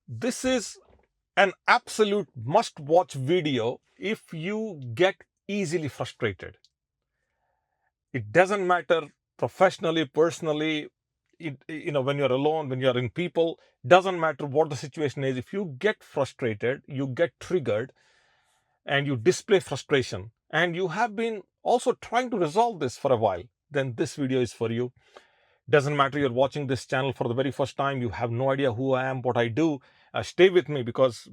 This is an absolute must-watch video if you get easily frustrated. It doesn't matter professionally, personally, when you're alone, when you're in people, doesn't matter what the situation is. If you get frustrated, you get triggered, and you display frustration, and you have been also trying to resolve this for a while, then this video is for you. Doesn't matter you're watching this channel for the very first time, you have no idea who I am, what I do. Stay with me, because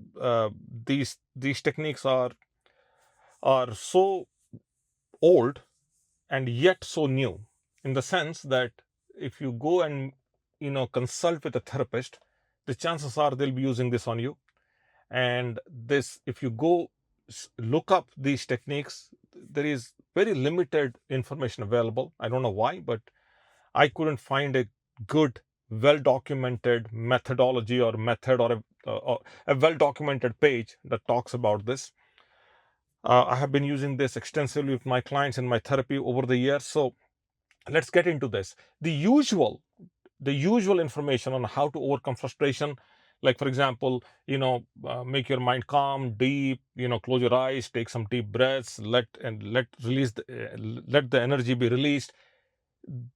these techniques are so old and yet so new, in the sense that if you go and consult with a therapist, the chances are they'll be using this on you. And this, if you go look up these techniques, there is very limited information available. I don't know why, but I couldn't find a good, well documented methodology or method, or a well documented page that talks about this. I have been using this extensively with my clients in my therapy over the years. So let's get into this. The usual information on how to overcome frustration, like, for example, make your mind calm, deep, close your eyes, take some deep breaths, let the energy be released.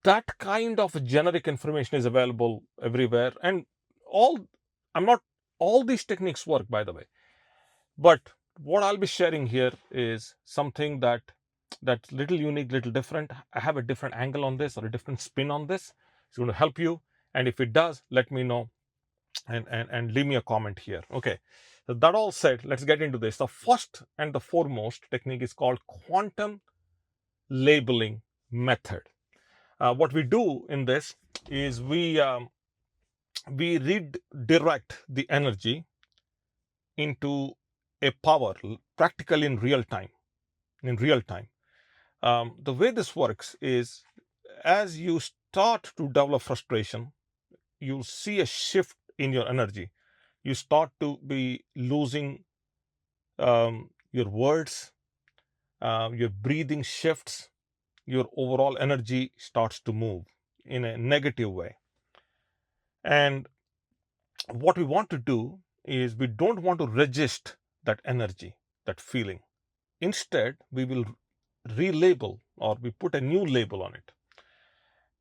That kind of generic information is available everywhere, and all I'm not all these techniques work, by the way. But what I'll be sharing here is something that's little unique, little different. I have a different angle on this, or a different spin on this. It's going to help you. And if it does, let me know, and leave me a comment here. Okay. So that all said, let's get into this. The first and the foremost technique is called quantum labeling method. What we do in this is we redirect the energy into a power, practically in real time. The way this works is, as you start to develop frustration, you see a shift in your energy. You start to be losing your words, your breathing shifts, your overall energy starts to move in a negative way. And what we want to do is, we don't want to resist that energy, that feeling. Instead, we will relabel, or we put a new label on it.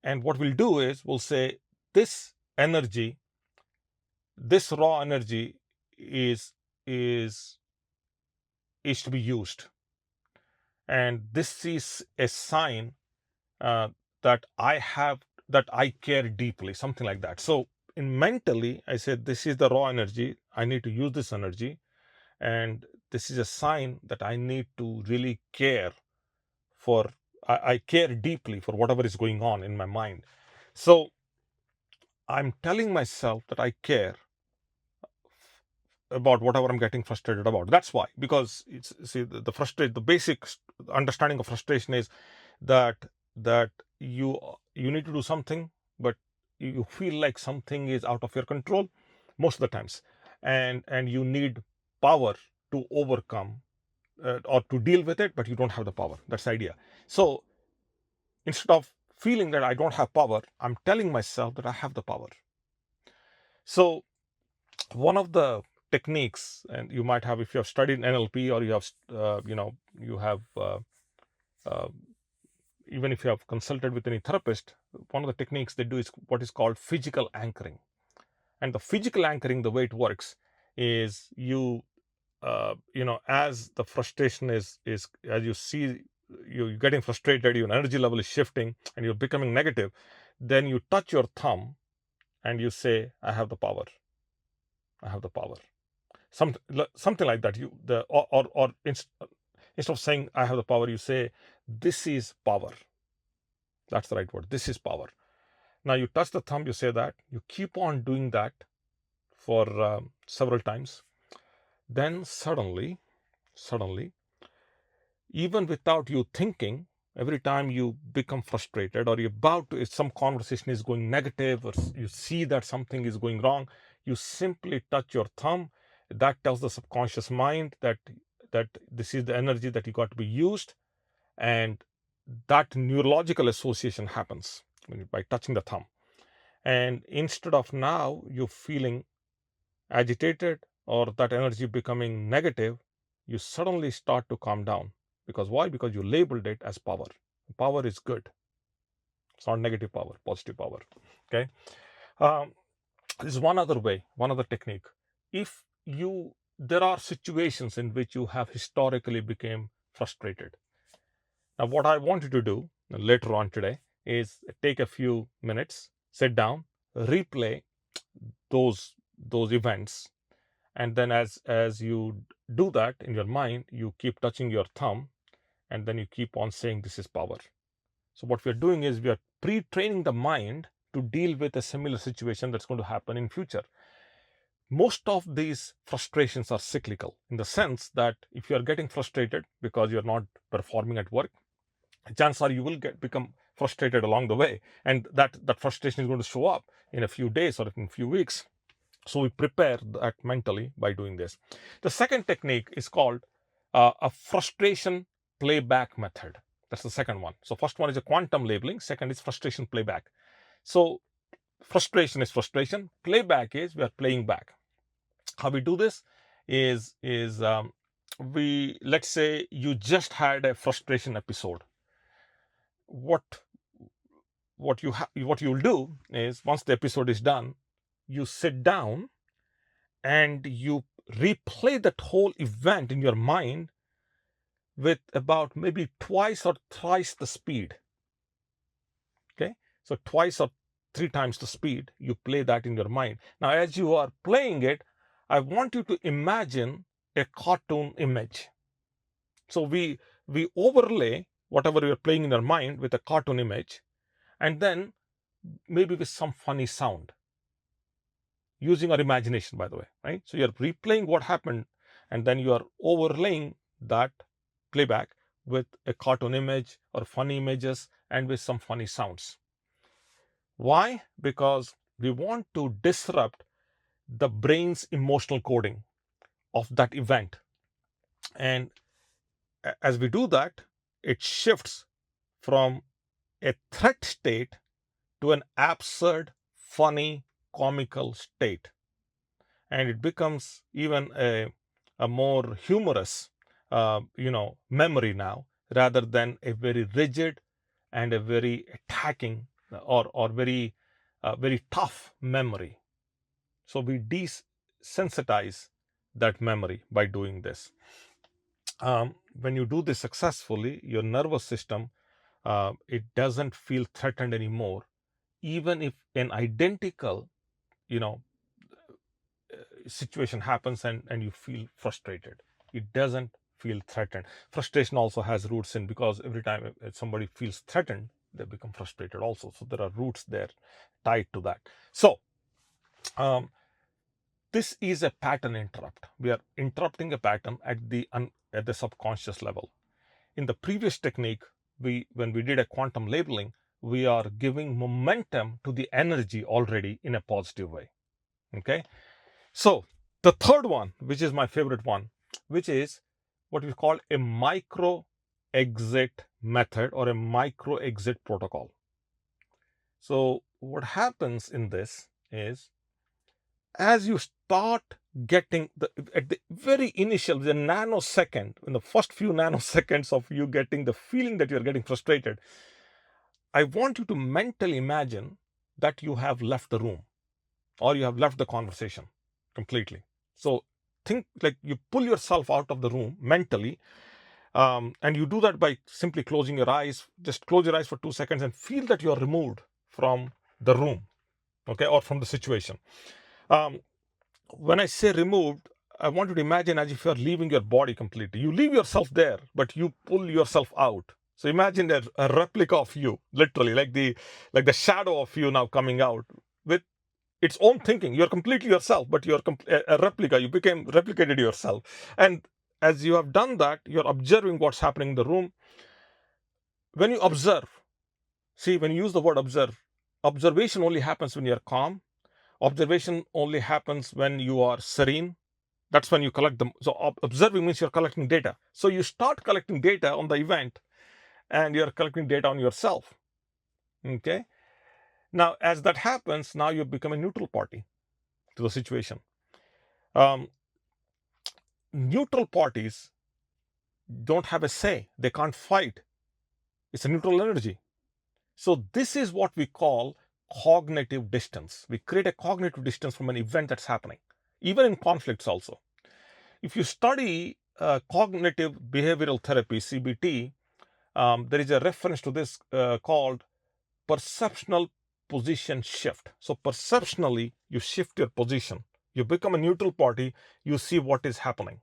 And what we'll do is, we'll say, this energy, this raw energy is is is to be used, and this is a sign uh, that I care deeply, something like that. So in mentally, I said, this is the raw energy, I need to use this energy, and this is a sign that I need to really care for. I care deeply for whatever is going on in my mind. So I'm telling myself that I care about whatever I'm getting frustrated about. That's why, because it's, see, the basic understanding of frustration is that that you need to do something, but you feel like something is out of your control most of the times, and you need power to overcome, or to deal with it, but you don't have the power. That's the idea. So instead of feeling that I don't have power, I'm telling myself that I have the power. So one of the techniques, and you might have, if you have studied NLP, or you have uh, even if you have consulted with any therapist, one of the techniques they do is what is called physical anchoring. And the physical anchoring, the way it works is, as the frustration is as you see you're getting frustrated, your energy level is shifting, and you're becoming negative, then you touch your thumb and you say, I have the power. I have the power. Something like that. Instead of saying I have the power, you say, this is power. That's the right word. This is power. Now you touch the thumb, you say that, you keep on doing that for several times. Then suddenly, even without you thinking, every time you become frustrated, or you're about to, if some conversation is going negative, or you see that something is going wrong, you simply touch your thumb. That tells the subconscious mind that this is the energy that you got to be used, and that neurological association happens by touching the thumb. And instead of now you feeling agitated or that energy becoming negative, you suddenly start to calm down. Because why? Because you labeled it as power. Power is good. It's not negative power, positive power. Okay. Um, this is one other way, one other technique. If you, there are situations in which you have historically become frustrated. Now, what I want you to do later on today is take a few minutes, sit down, replay those events, and then as you do that in your mind, you keep touching your thumb, and then you keep on saying, "This is power." So what we are doing is we are pre-training the mind to deal with a similar situation that's going to happen in future. Most of these frustrations are cyclical in the sense that if you are getting frustrated because you're not performing at work, chances are you will become frustrated along the way, and that frustration is going to show up in a few days or in a few weeks. So we prepare that mentally by doing this. The second technique is called a frustration playback method. That's the second one. So first one is a quantum labeling, second is frustration playback. So frustration is frustration, playback is we are playing back. How we do this is we, let's say you just had a frustration episode. What what you'll do is, once the episode is done, you sit down and you replay that whole event in your mind with about maybe twice or thrice the speed. Okay, so twice or three times the speed, you play that in your mind. Now, as you are playing it, I want you to imagine a cartoon image. So we overlay whatever you're playing in your mind with a cartoon image, and then maybe with some funny sound, using our imagination, by the way, right? So you're replaying what happened, and then you are overlaying that playback with a cartoon image or funny images and with some funny sounds. Why? Because we want to disrupt the brain's emotional coding of that event. And as we do that, it shifts from a threat state to an absurd, funny, comical state. And it becomes even a more humorous, memory now, rather than a very rigid and a very attacking or very tough memory. So we desensitize that memory by doing this. When you do this successfully, your nervous system, it doesn't feel threatened anymore, even if an identical, situation happens and you feel frustrated. It doesn't feel threatened. Frustration also has roots in, because every time somebody feels threatened, they become frustrated also. So there are roots there tied to that. So this is a pattern interrupt. We are interrupting a pattern at the subconscious level. In the previous technique, when we did a quantum labeling, we are giving momentum to the energy already in a positive way. Okay. So the third one, which is my favorite one, which is what we call a micro exit method or a micro exit protocol. So what happens in this is, as you start getting at the very initial, the nanosecond, in the first few nanoseconds of you getting the feeling that you're getting frustrated, I want you to mentally imagine that you have left the room or you have left the conversation completely. So think like you pull yourself out of the room mentally, and you do that by simply closing your eyes. Just close your eyes for 2 seconds and feel that you are removed from the room, okay, or from the situation. When I say removed, I want you to imagine as if you are leaving your body completely. You leave yourself there, but you pull yourself out. So imagine a replica of you, literally, like the shadow of you now coming out with its own thinking. You're completely yourself, but you're a replica. You became replicated yourself. And as you have done that, you're observing what's happening in the room. When you observe, see, when you use the word observe, observation only happens when you're calm. Observation only happens when you are serene. That's when you collect them. So observing means you're collecting data. So you start collecting data on the event and you're collecting data on yourself. Okay. Now, as that happens, now you become a neutral party to the situation. Neutral parties don't have a say. They can't fight. It's a neutral energy. So this is what we call cognitive distance. We create a cognitive distance from an event that's happening, even in conflicts also. If you study cognitive behavioral therapy, CBT, there is a reference to this called perceptional position shift. So perceptionally, you shift your position. You become a neutral party, you see what is happening.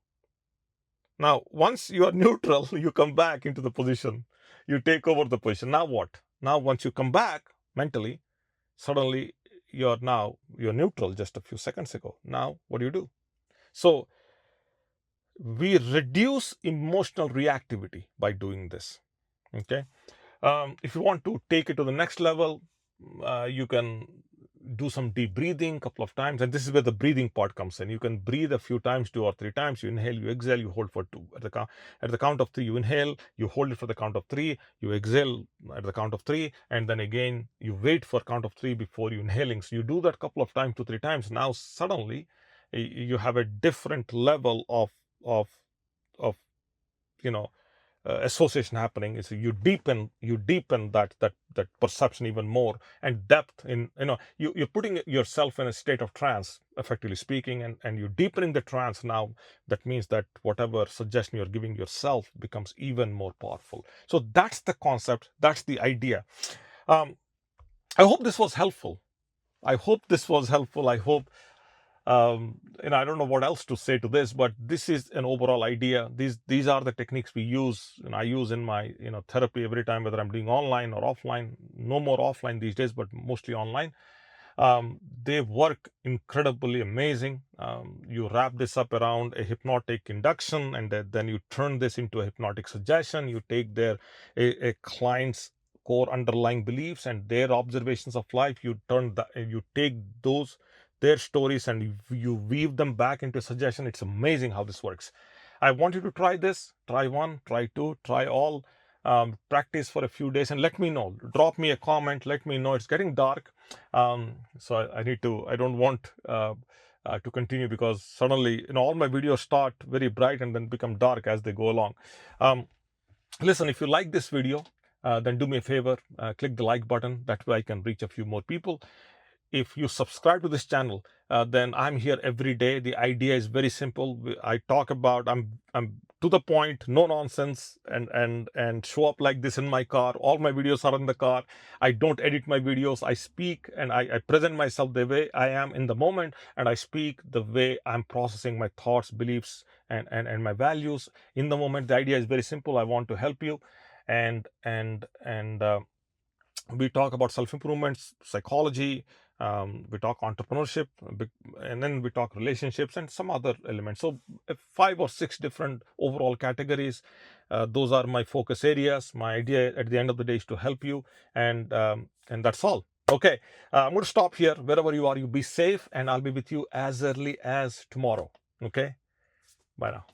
Now, once you are neutral, you come back into the position, you take over the position. Now what? Now, once you come back mentally, suddenly you're neutral just a few seconds ago. Now, what do? So we reduce emotional reactivity by doing this. Okay. If you want to take it to the next level, you can do some deep breathing a couple of times, and this is where the breathing part comes in. You can breathe a few times, 2 or 3 times. You inhale, you exhale, you hold for two. At the count of three, you inhale, you hold it for the count of three, you exhale at the count of three, and then again you wait for count of three before you inhaling. So you do that a couple of times, 2 or 3 times. Now suddenly you have a different level of of you know association happening. Is you deepen that perception even more, and depth in you're putting yourself in a state of trance, effectively speaking, and you're deepening the trance. Now that means that whatever suggestion you're giving yourself becomes even more powerful. So that's the concept, that's the idea. I hope this was helpful. I hope I don't know what else to say to this, but this is an overall idea. These are the techniques we use, and I use in my therapy every time, whether I'm doing online or offline. No more offline these days, but mostly online. They work incredibly amazing. You wrap this up around a hypnotic induction, and then you turn this into a hypnotic suggestion. You take a client's core underlying beliefs and their observations of life. You take those their stories and you weave them back into a suggestion. It's amazing how this works. I want you to try this. Try one, try two, try all. Practice for a few days and let me know. Drop me a comment. Let me know. It's getting dark, so I don't want to continue, because suddenly all my videos start very bright and then become dark as they go along. Listen, if you like this video, then do me a favor, click the like button. That way I can reach a few more people. If you subscribe to this channel, then I'm here every day. The idea is very simple. I talk about, I'm to the point, no nonsense, and show up like this in my car. All my videos are in the car. I don't edit my videos. I speak and I present myself the way I am in the moment, and I speak the way I'm processing my thoughts, beliefs, and my values in the moment. The idea is very simple. I want to help you, and we talk about self-improvements, psychology, we talk entrepreneurship, and then we talk relationships and some other elements. So 5 or 6 different overall categories. Those are my focus areas. My idea at the end of the day is to help you, and that's all. Okay, I'm going to stop here. Wherever you are, you be safe, and I'll be with you as early as tomorrow. Okay, bye now.